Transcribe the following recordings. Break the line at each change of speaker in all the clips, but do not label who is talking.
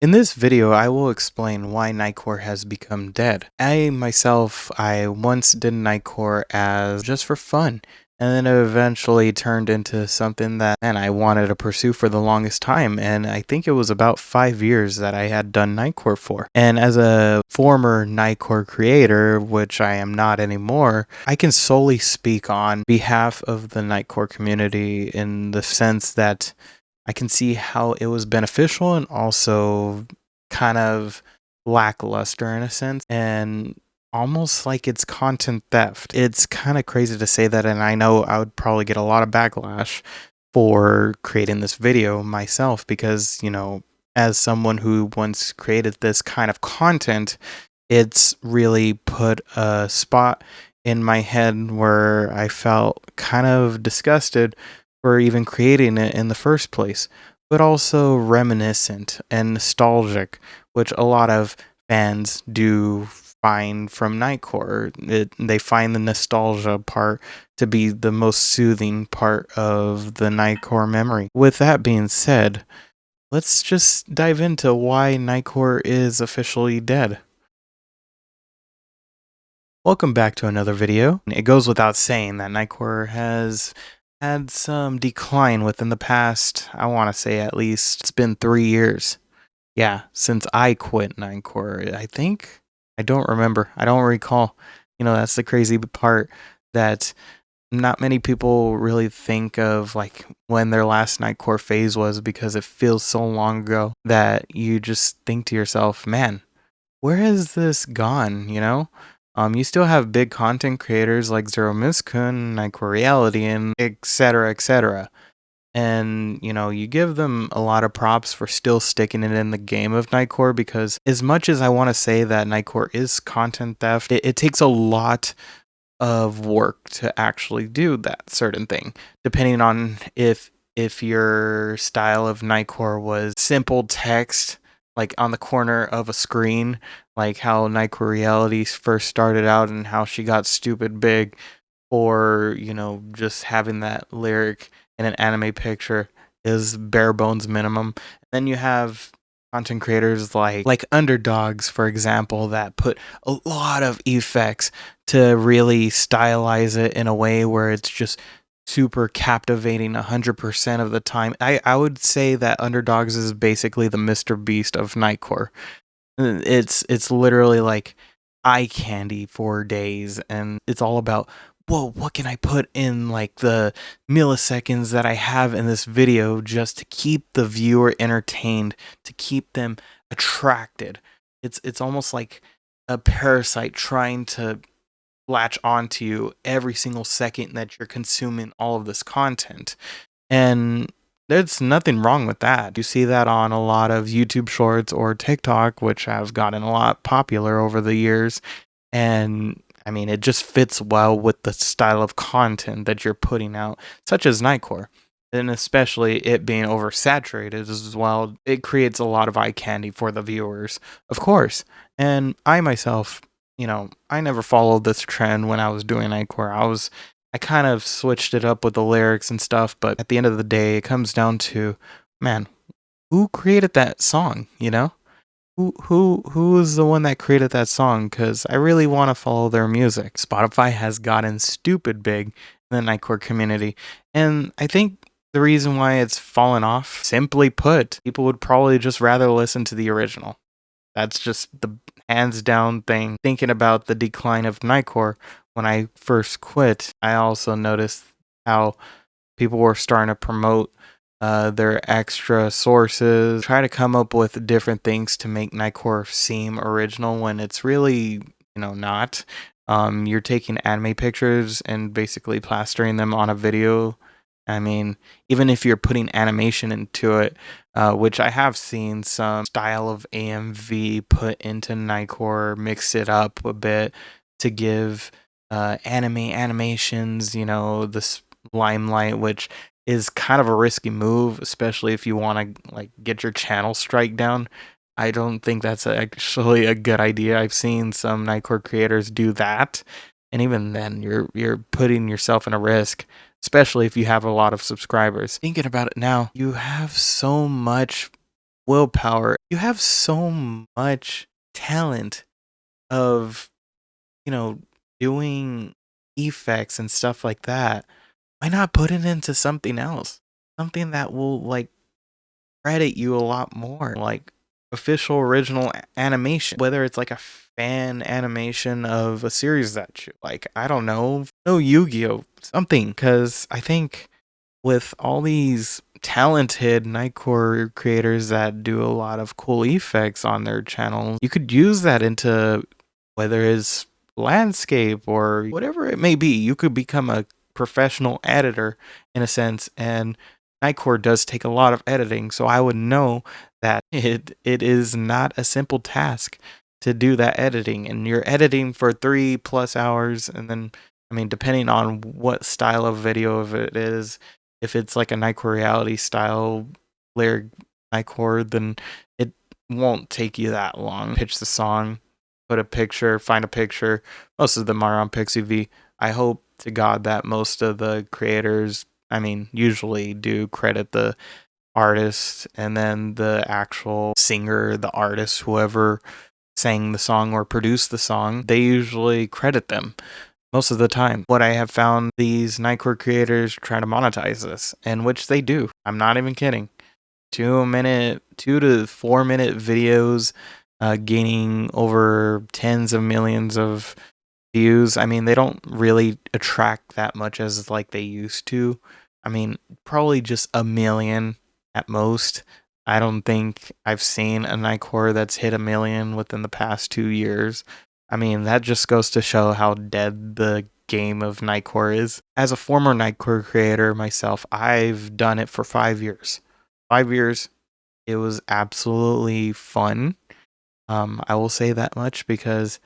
In this video, I will explain why Nightcore has become dead. I once did Nightcore as just for fun, and then it eventually turned into something that I wanted to pursue for the longest time, and I think it was about 5 years that I had done Nightcore for. And as a former Nightcore creator, which I am not anymore, I can solely speak on behalf of the Nightcore community in the sense that I can see how it was beneficial and also kind of lackluster in a sense, and almost like it's content theft. It's kind of crazy to say that, and I know I would probably get a lot of backlash for creating this video myself because, as someone who once created this kind of content, it's really put a spot in my head where I felt kind of disgusted for even creating it in the first place, but also reminiscent and nostalgic, which a lot of fans do find from Nightcore. They find the nostalgia part to be the most soothing part of the Nightcore memory. With that being said, let's just dive into why Nightcore is officially dead. Welcome back to another video. It goes without saying that Nightcore has had some decline within the past, I want to say at least, it's been 3 years. Yeah, since I quit Nightcore, I think. I don't remember. I don't recall. That's the crazy part that not many people really think of like when their last Nightcore phase was because it feels so long ago that you just think to yourself, man, where has this gone, you still have big content creators like Zero Miskun, Nightcore Reality, and etc., etc. And, you give them a lot of props for still sticking it in the game of Nightcore because as much as I want to say that Nightcore is content theft, it takes a lot of work to actually do that certain thing, depending on if your style of Nightcore was simple text like on the corner of a screen, like how Nightcore Reality first started out and how she got stupid big, or just having that lyric in an anime picture is bare bones minimum. Then you have content creators like Underdogs, for example, that put a lot of effects to really stylize it in a way where it's just super captivating 100% of the time. I would say that Underdogs is basically the Mr. Beast of Nightcore. It's literally like eye candy for days, and it's all about, whoa, what can I put in like the milliseconds that I have in this video just to keep the viewer entertained, to keep them attracted. It's almost like a parasite trying to latch onto you every single second that you're consuming all of this content. And there's nothing wrong with that. You see that on a lot of YouTube shorts or TikTok, which have gotten a lot popular over the years. And I mean, it just fits well with the style of content that you're putting out, such as Nightcore. And especially it being oversaturated as well, it creates a lot of eye candy for the viewers, of course. And I myself, I never followed this trend when I was doing Nightcore. I kind of switched it up with the lyrics and stuff, but at the end of the day, it comes down to, man, who created that song, Who is the one that created that song? Because I really want to follow their music. Spotify has gotten stupid big in the Nightcore community, and I think the reason why it's fallen off, simply put, people would probably just rather listen to the original. That's just the hands down thing. Thinking about the decline of Nightcore when I first quit, I also noticed how people were starting to promote their extra sources, try to come up with different things to make Nightcore seem original when it's really, not. You're taking anime pictures and basically plastering them on a video. I mean, even if you're putting animation into it, which I have seen some style of AMV put into Nightcore, mix it up a bit to give anime animations, this limelight, which is kind of a risky move, especially if you want to like get your channel strike down. I don't think that's actually a good idea. I've seen some Nightcore creators do that, and even then, you're putting yourself in a risk, especially if you have a lot of subscribers. Thinking about it now, you have so much willpower. You have so much talent of, you know, doing effects and stuff like that. Why not put it into something else? Something that will like credit you a lot more, like official original animation, whether it's like a fan animation of a series that you like. I don't know, no Yu-Gi-Oh, something, because I think with all these talented Nightcore creators that do a lot of cool effects on their channels, you could use that into whether it's landscape or whatever it may be. You could become a professional editor in a sense, and Nightcore does take a lot of editing, so I would know that it is not a simple task to do that editing, and you're editing for 3+ hours, and then I mean, depending on what style of video of it is, if it's like a Nightcore reality style lyric Nightcore, then it won't take you that long. Pitch the song, put a picture, find a picture. Most of them are on PixieV. I hope to God that most of the creators, I mean, usually do credit the artist and then the actual singer, the artist, whoever sang the song or produced the song, they usually credit them most of the time. What I have found, these Nightcore creators try to monetize this, and which they do. I'm not even kidding. 2 to 4 minute videos, gaining over tens of millions of views. I mean, they don't really attract that much as like they used to. I mean, probably just a million at most. I don't think I've seen a Nightcore that's hit a million within the past 2 years. I mean, that just goes to show how dead the game of Nightcore is. As a former Nightcore creator myself, I've done it for 5 years. 5 years, it was absolutely fun. I will say that much because,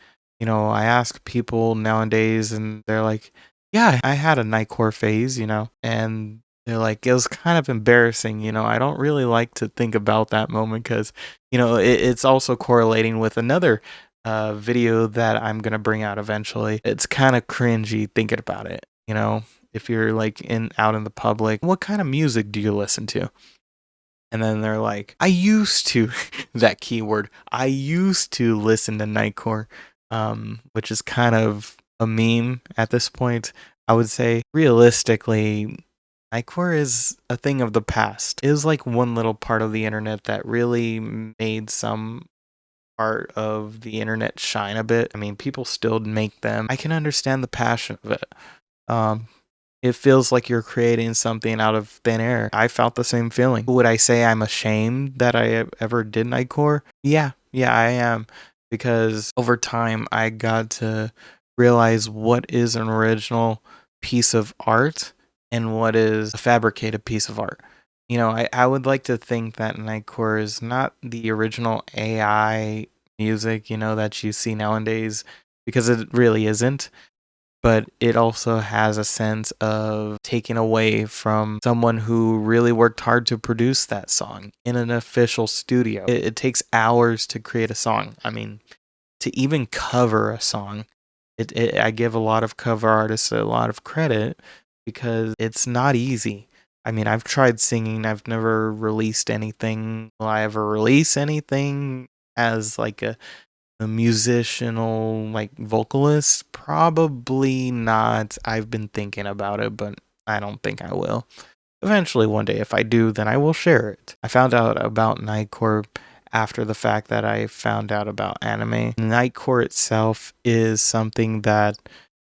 I ask people nowadays and they're like, yeah, I had a Nightcore phase, and they're like, it was kind of embarrassing, I don't really like to think about that moment because, it's also correlating with another video that I'm going to bring out eventually. It's kind of cringy thinking about it, if you're like out in the public, what kind of music do you listen to? And then they're like, I used to, that keyword, I used to listen to Nightcore, which is kind of a meme at this point. I would say, realistically, Nightcore is a thing of the past. It was like one little part of the internet that really made some part of the internet shine a bit. I mean, people still make them. I can understand the passion of it. Um, it feels like you're creating something out of thin air. I felt the same feeling. Would I say I'm ashamed that I ever did Nightcore? Yeah, I am. Because over time, I got to realize what is an original piece of art and what is a fabricated piece of art. I would like to think that Nightcore is not the original AI music, that you see nowadays, because it really isn't, but it also has a sense of taking away from someone who really worked hard to produce that song in an official studio. It takes hours to create a song. I mean, to even cover a song, I give a lot of cover artists a lot of credit because it's not easy. I mean, I've tried singing. I've never released anything. Will I ever release anything as like a musicianal like vocalist? Probably not. I've been thinking about it, but I don't think I will. Eventually one day, if I do, then I will share it. I found out about Nightcore after the fact that I found out about anime. Nightcore itself is something that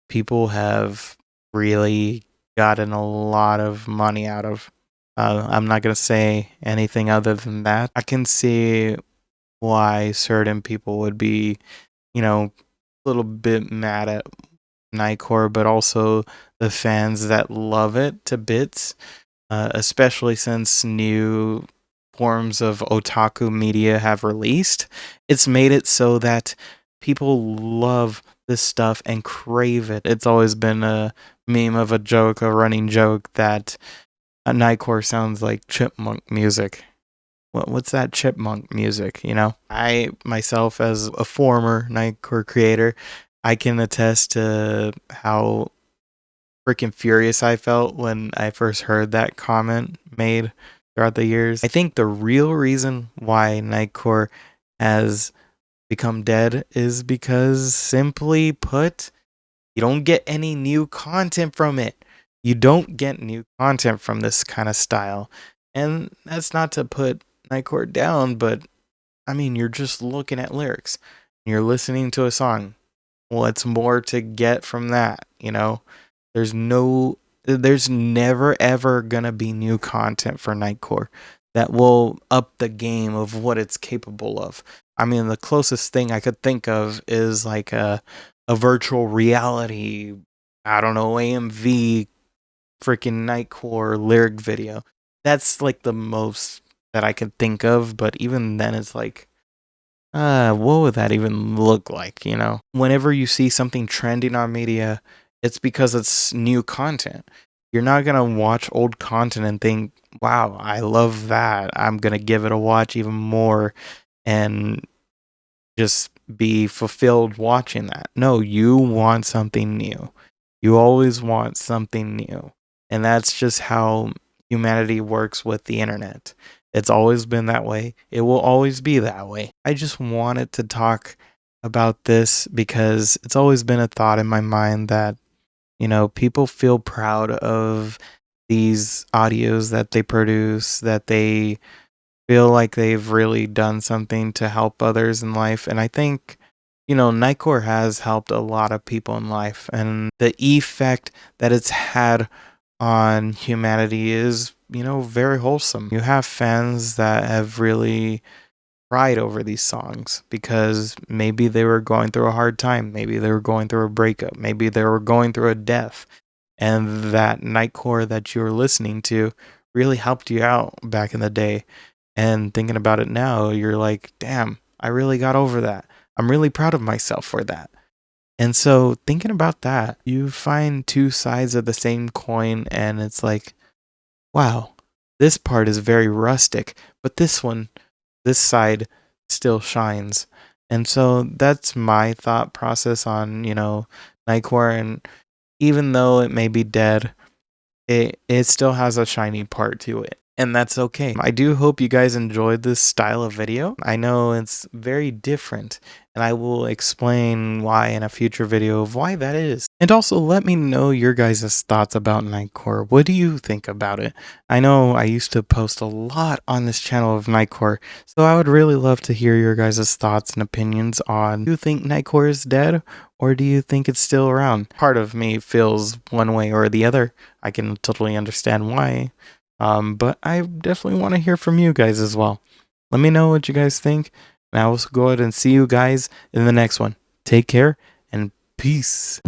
people have really gotten a lot of money out of. I'm not going to say anything other than that. I can see why certain people would be, a little bit mad at Nightcore, but also the fans that love it to bits, especially since new forms of otaku media have released. It's made it so that people love this stuff and crave it. It's always been a meme of a joke, a running joke, that a Nightcore sounds like chipmunk music. What's that chipmunk music, I myself, as a former Nightcore creator, I can attest to how freaking furious I felt when I first heard that comment made, throughout the years. I think the real reason why Nightcore has become dead is because, simply put, you don't get any new content from it. You don't get new content from this kind of style. And that's not to put Nightcore down, but I mean, you're just looking at lyrics. You're listening to a song. What's more to get from that, you know? There's no there's never ever gonna be new content for Nightcore that will up the game of what it's capable of. I mean, the closest thing I could think of is like a virtual reality, I don't know, AMV freaking Nightcore lyric video. That's like the most that I could think of, but even then it's like, what would that even look like, you know? Whenever you see something trending on media, it's because it's new content. You're not gonna watch old content and think, wow, I love that. I'm gonna give it a watch even more and just be fulfilled watching that. No, you want something new. You always want something new. And that's just how humanity works with the internet. It's always been that way. It will always be that way. I just wanted to talk about this because it's always been a thought in my mind that, you know, people feel proud of these audios that they produce, that they feel like they've really done something to help others in life. And I think, you know, Nightcore has helped a lot of people in life. And the effect that it's had on humanity is, you know, very wholesome. You have fans that have really cried over these songs because maybe they were going through a hard time. Maybe they were going through a breakup. Maybe they were going through a death. And that Nightcore that you were listening to really helped you out back in the day. And thinking about it now, you're like, damn, I really got over that. I'm really proud of myself for that. And so thinking about that, you find two sides of the same coin, and it's like, wow, this part is very rustic, but this side still shines. And so that's my thought process on, you know, Nightcore. And even though it may be dead, it still has a shiny part to it. And that's okay. I do hope you guys enjoyed this style of video. I know it's very different, and I will explain why in a future video of why that is. And also let me know your guys' thoughts about Nightcore. What do you think about it? I know I used to post a lot on this channel of Nightcore, so I would really love to hear your guys' thoughts and opinions on, do you think Nightcore is dead, or do you think it's still around? Part of me feels one way or the other. I can totally understand why. But I definitely want to hear from you guys as well. Let me know what you guys think, and I will go ahead and see you guys in the next one. Take care and peace.